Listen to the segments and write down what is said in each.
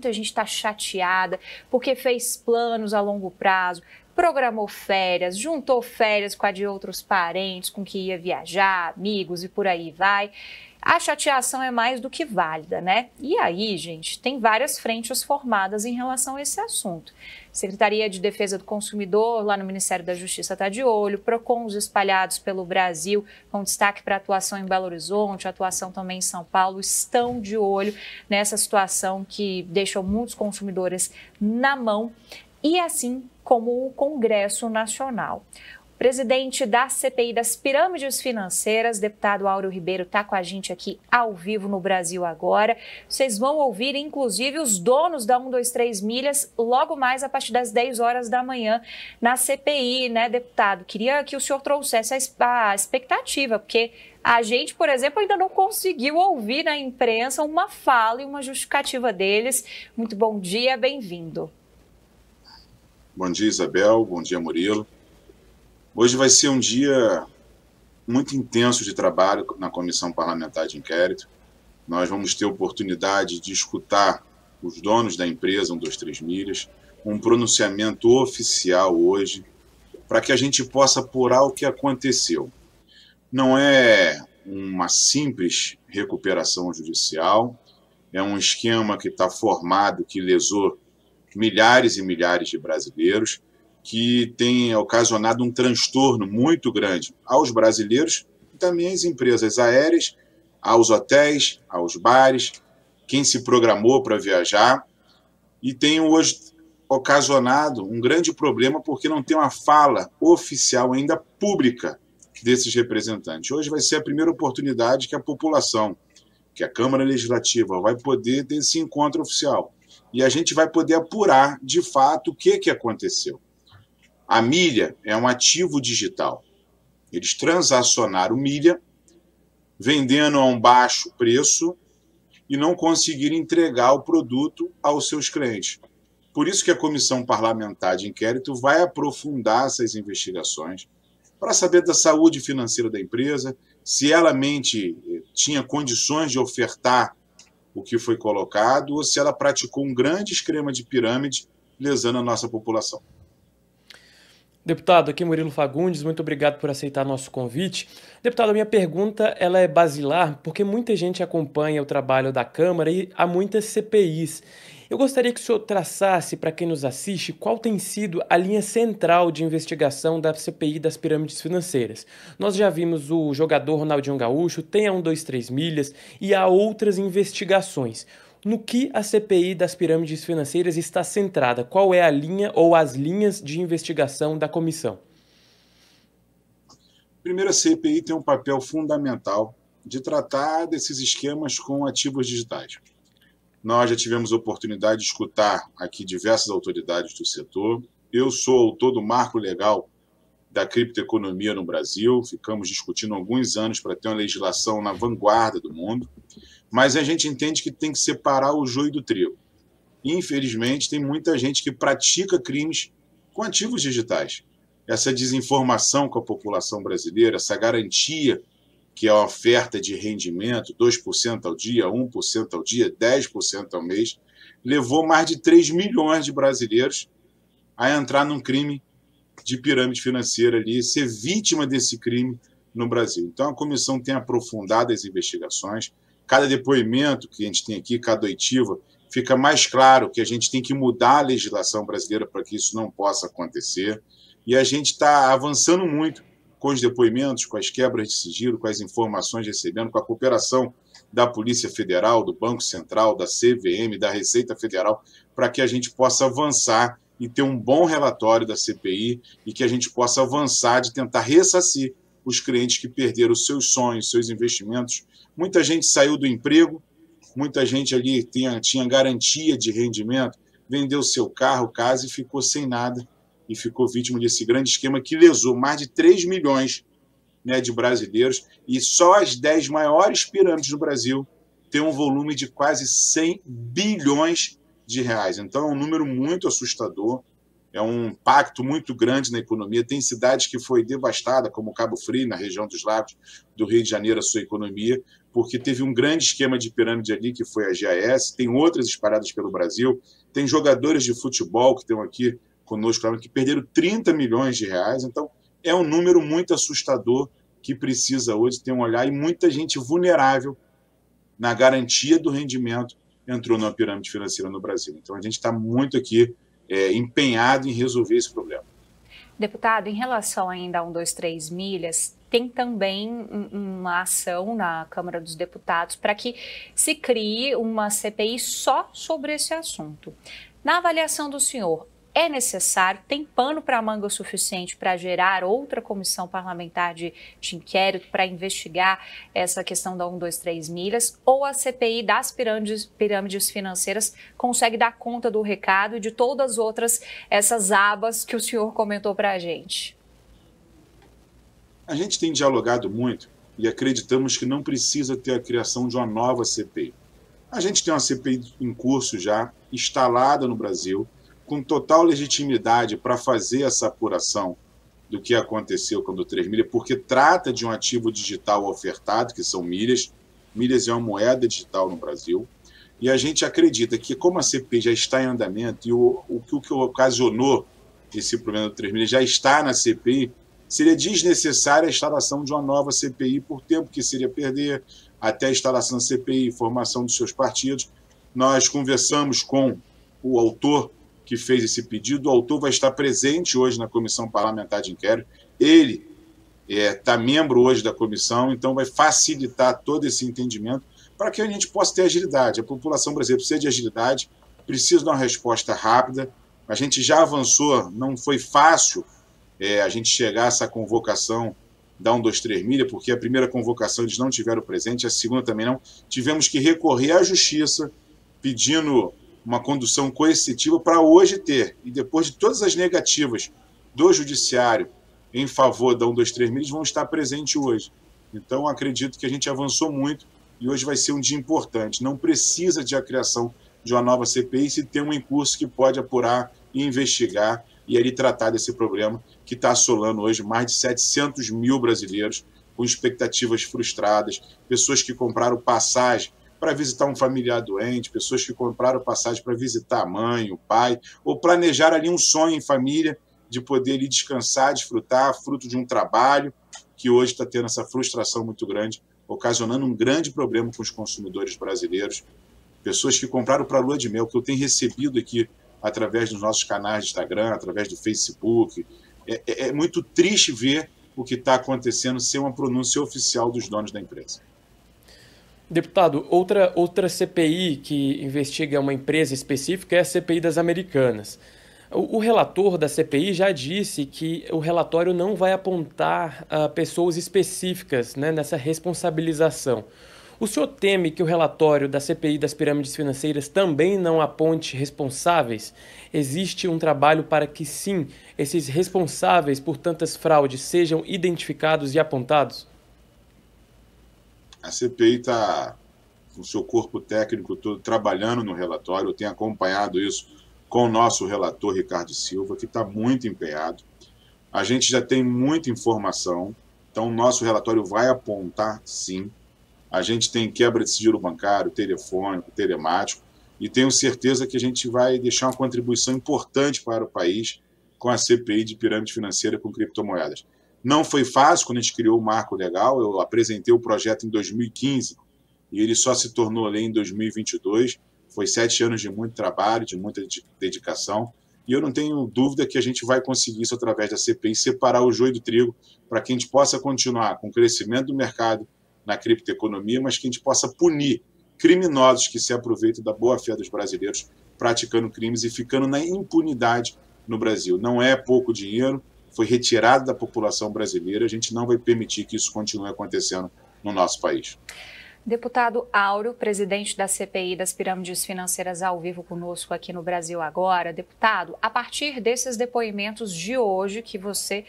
muita gente está chateada porque fez planos a longo prazo, programou férias, juntou férias com a de outros parentes, com que ia viajar, amigos e por aí vai. A chateação é mais do que válida, né? E aí, gente, tem várias frentes formadas em relação a esse assunto. Secretaria de Defesa do Consumidor, lá no Ministério da Justiça, está de olho. PROCONs espalhados pelo Brasil, com destaque para a atuação em Belo Horizonte, atuação também em São Paulo, estão de olho nessa situação que deixou muitos consumidores na mão, e assim como o Congresso Nacional. Presidente da CPI das Pirâmides Financeiras, deputado Áureo Ribeiro, está com a gente aqui ao vivo no Brasil Agora. Vocês vão ouvir, inclusive, os donos da 123 Milhas logo mais a partir das 10 horas da manhã na CPI, né, deputado? Queria que o senhor trouxesse a expectativa, porque a gente, por exemplo, ainda não conseguiu ouvir na imprensa uma fala e uma justificativa deles. Muito bom dia, bem-vindo. Bom dia, Isabel. Bom dia, Murilo. Hoje vai ser um dia muito intenso de trabalho na Comissão Parlamentar de Inquérito. Nós vamos ter oportunidade de escutar os donos da empresa 123 Milhas, um pronunciamento oficial hoje, para que a gente possa apurar o que aconteceu. Não é uma simples recuperação judicial, é um esquema que está formado, que lesou milhares e milhares de brasileiros, que tem ocasionado um transtorno muito grande aos brasileiros e também às empresas aéreas, aos hotéis, aos bares, quem se programou para viajar, e tem hoje ocasionado um grande problema porque não tem uma fala oficial ainda pública desses representantes. Hoje vai ser a primeira oportunidade que a população, que a Câmara Legislativa vai poder ter esse encontro oficial, e a gente vai poder apurar de fato o que aconteceu. A milha é um ativo digital. Eles transacionaram milha, vendendo a um baixo preço e não conseguiram entregar o produto aos seus clientes. Por isso que a Comissão Parlamentar de Inquérito vai aprofundar essas investigações para saber da saúde financeira da empresa, se ela mente tinha condições de ofertar o que foi colocado ou se ela praticou um grande esquema de pirâmide lesando a nossa população. Deputado, aqui Murilo Fagundes, muito obrigado por aceitar nosso convite. Deputado, a minha pergunta ela é basilar, porque muita gente acompanha o trabalho da Câmara e há muitas CPIs. Eu gostaria que o senhor traçasse para quem nos assiste qual tem sido a linha central de investigação da CPI das pirâmides financeiras. Nós já vimos o jogador Ronaldinho Gaúcho, tem a 123 Milhas e há outras investigações. No que a CPI das pirâmides financeiras está centrada? Qual é a linha ou as linhas de investigação da comissão? Primeiro, a CPI tem um papel fundamental de tratar desses esquemas com ativos digitais. Nós já tivemos a oportunidade de escutar aqui diversas autoridades do setor. Eu sou autor do marco legal da criptoeconomia no Brasil. Ficamos discutindo há alguns anos para ter uma legislação na vanguarda do mundo. Mas a gente entende que tem que separar o joio do trigo. Infelizmente, tem muita gente que pratica crimes com ativos digitais. Essa desinformação com a população brasileira, essa garantia que é a oferta de rendimento, 2% ao dia, 1% ao dia, 10% ao mês, levou mais de 3 milhões de brasileiros a entrar num crime de pirâmide financeira ali, ser vítima desse crime no Brasil. Então, a comissão tem aprofundado as investigações. Cada depoimento que a gente tem aqui, cada oitiva, fica mais claro que a gente tem que mudar a legislação brasileira para que isso não possa acontecer. E a gente está avançando muito com os depoimentos, com as quebras de sigilo, com as informações recebendo, com a cooperação da Polícia Federal, do Banco Central, da CVM, da Receita Federal, para que a gente possa avançar e ter um bom relatório da CPI e que a gente possa avançar de tentar ressarcir os clientes que perderam os seus sonhos, seus investimentos. Muita gente saiu do emprego, muita gente ali tinha garantia de rendimento, vendeu seu carro, casa e ficou sem nada e ficou vítima desse grande esquema que lesou mais de 3 milhões, né, de brasileiros, e só as 10 maiores pirâmides do Brasil têm um volume de quase 100 bilhões de reais. Então é um número muito assustador. é um impacto muito grande na economia. Tem cidades que foi devastada, como Cabo Frio, na região dos Lagos do Rio de Janeiro, a sua economia, porque teve um grande esquema de pirâmide ali, que foi a GAS, tem outras espalhadas pelo Brasil, tem jogadores de futebol que estão aqui conosco, que perderam 30 milhões de reais, então é um número muito assustador que precisa hoje ter um olhar, e muita gente vulnerável na garantia do rendimento entrou numa pirâmide financeira no Brasil. Então a gente está muito aqui empenhado em resolver esse problema. Deputado, em relação ainda a 123 milhas, tem também uma ação na Câmara dos Deputados para que se crie uma CPI só sobre esse assunto. Na avaliação do senhor, é necessário, tem pano para manga o suficiente para gerar outra comissão parlamentar de inquérito para investigar essa questão da 123 milhas, ou a CPI das pirâmides financeiras consegue dar conta do recado e de todas as outras essas abas que o senhor comentou para a gente? A gente tem dialogado muito e acreditamos que não precisa ter a criação de uma nova CPI. A gente tem uma CPI em curso já, instalada no Brasil, com total legitimidade para fazer essa apuração do que aconteceu com o 123 milhas, porque trata de um ativo digital ofertado, que são milhas. Milhas é uma moeda digital no Brasil. E a gente acredita que, como a CPI já está em andamento e o que ocasionou esse problema do 123 milhas já está na CPI, seria desnecessária a instalação de uma nova CPI por tempo que seria perder até a instalação da CPI, formação dos seus partidos. Nós conversamos com o autor que fez esse pedido. O autor vai estar presente hoje na Comissão Parlamentar de Inquérito. Ele está membro hoje da comissão, então vai facilitar todo esse entendimento para que a gente possa ter agilidade. A população brasileira precisa de agilidade, precisa de uma resposta rápida. A gente já avançou, não foi fácil a gente chegar a essa convocação da 123 milhas, porque a primeira convocação eles não tiveram presente, a segunda também não. Tivemos que recorrer à Justiça, pedindo uma condução coercitiva para hoje ter. E depois de todas as negativas do Judiciário em favor da 123 milhas, vão estar presentes hoje. Então, acredito que a gente avançou muito e hoje vai ser um dia importante. Não precisa de a criação de uma nova CPI se tem um em curso que pode apurar e investigar e ali tratar desse problema que está assolando hoje mais de 700 mil brasileiros com expectativas frustradas, pessoas que compraram passagem para visitar um familiar doente, pessoas que compraram passagem para visitar a mãe, o pai, ou planejar ali um sonho em família de poder ali descansar, desfrutar, fruto de um trabalho que hoje está tendo essa frustração muito grande, ocasionando um grande problema com os consumidores brasileiros. Pessoas que compraram para a lua de mel, que eu tenho recebido aqui através dos nossos canais de Instagram, através do Facebook. É muito triste ver o que está acontecendo ser uma pronúncia oficial dos donos da empresa. Deputado, outra CPI que investiga uma empresa específica é a CPI das Americanas. O relator da CPI já disse que o relatório não vai apontar pessoas específicas, né, nessa responsabilização. O senhor teme que o relatório da CPI das pirâmides financeiras também não aponte responsáveis? Existe um trabalho para que, sim, esses responsáveis por tantas fraudes sejam identificados e apontados? A CPI está com o seu corpo técnico todo trabalhando no relatório. Eu tenho acompanhado isso com o nosso relator, Ricardo Silva, que está muito empenhado. A gente já tem muita informação, então o nosso relatório vai apontar, sim. A gente tem quebra de sigilo bancário, telefônico, telemático, e tenho certeza que a gente vai deixar uma contribuição importante para o país com a CPI de pirâmide financeira com criptomoedas. Não foi fácil quando a gente criou o marco legal. Eu apresentei o projeto em 2015 e ele só se tornou lei em 2022. Foi 7 anos de muito trabalho, de muita dedicação, e eu não tenho dúvida que a gente vai conseguir isso através da CPI, separar o joio do trigo para que a gente possa continuar com o crescimento do mercado na criptoeconomia, mas que a gente possa punir criminosos que se aproveitam da boa-fé dos brasileiros praticando crimes e ficando na impunidade no Brasil. Não é pouco dinheiro, foi retirado da população brasileira, a gente não vai permitir que isso continue acontecendo no nosso país. Deputado Áureo, presidente da CPI das Pirâmides Financeiras, ao vivo conosco aqui no Brasil Agora. Deputado, a partir desses depoimentos de hoje, que você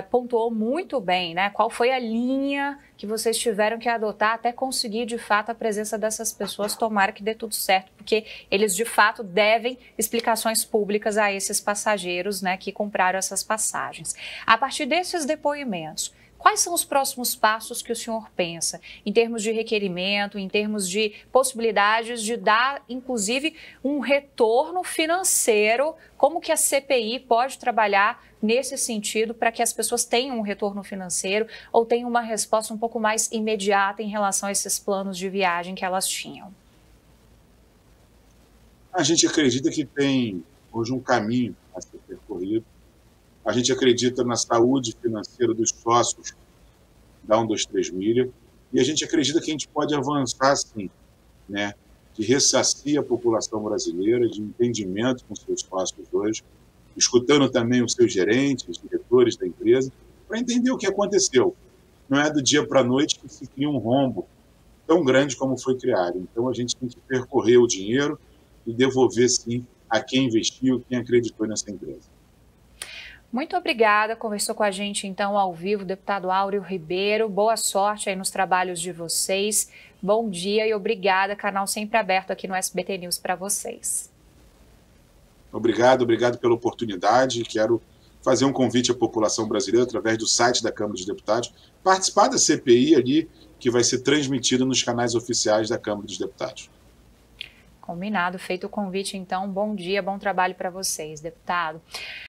pontuou muito bem, né? Qual foi a linha que vocês tiveram que adotar até conseguir, de fato, a presença dessas pessoas? Tomara que dê tudo certo, porque eles, de fato, devem explicações públicas a esses passageiros, né, que compraram essas passagens. A partir desses depoimentos, quais são os próximos passos que o senhor pensa, em termos de requerimento, em termos de possibilidades de dar, inclusive, um retorno financeiro? Como que a CPI pode trabalhar nesse sentido para que as pessoas tenham um retorno financeiro ou tenham uma resposta um pouco mais imediata em relação a esses planos de viagem que elas tinham? A gente acredita que tem hoje um caminho a ser percorrido. A gente acredita na saúde financeira dos sócios da 123 Milha e a gente acredita que a gente pode avançar, sim, né, de ressarcir a população brasileira, de entendimento com seus sócios hoje, escutando também os seus gerentes, os diretores da empresa, para entender o que aconteceu. Não é do dia para a noite que se cria um rombo tão grande como foi criado. Então, a gente tem que percorrer o dinheiro e devolver, sim, a quem investiu, quem acreditou nessa empresa. Muito obrigada. Conversou com a gente, então, ao vivo, deputado Áureo Ribeiro. Boa sorte aí nos trabalhos de vocês. Bom dia e obrigada. Canal sempre aberto aqui no SBT News para vocês. Obrigado pela oportunidade. Quero fazer um convite à população brasileira, através do site da Câmara dos Deputados, participar da CPI ali, que vai ser transmitida nos canais oficiais da Câmara dos Deputados. Combinado. Feito o convite, então. Bom dia, bom trabalho para vocês, deputado.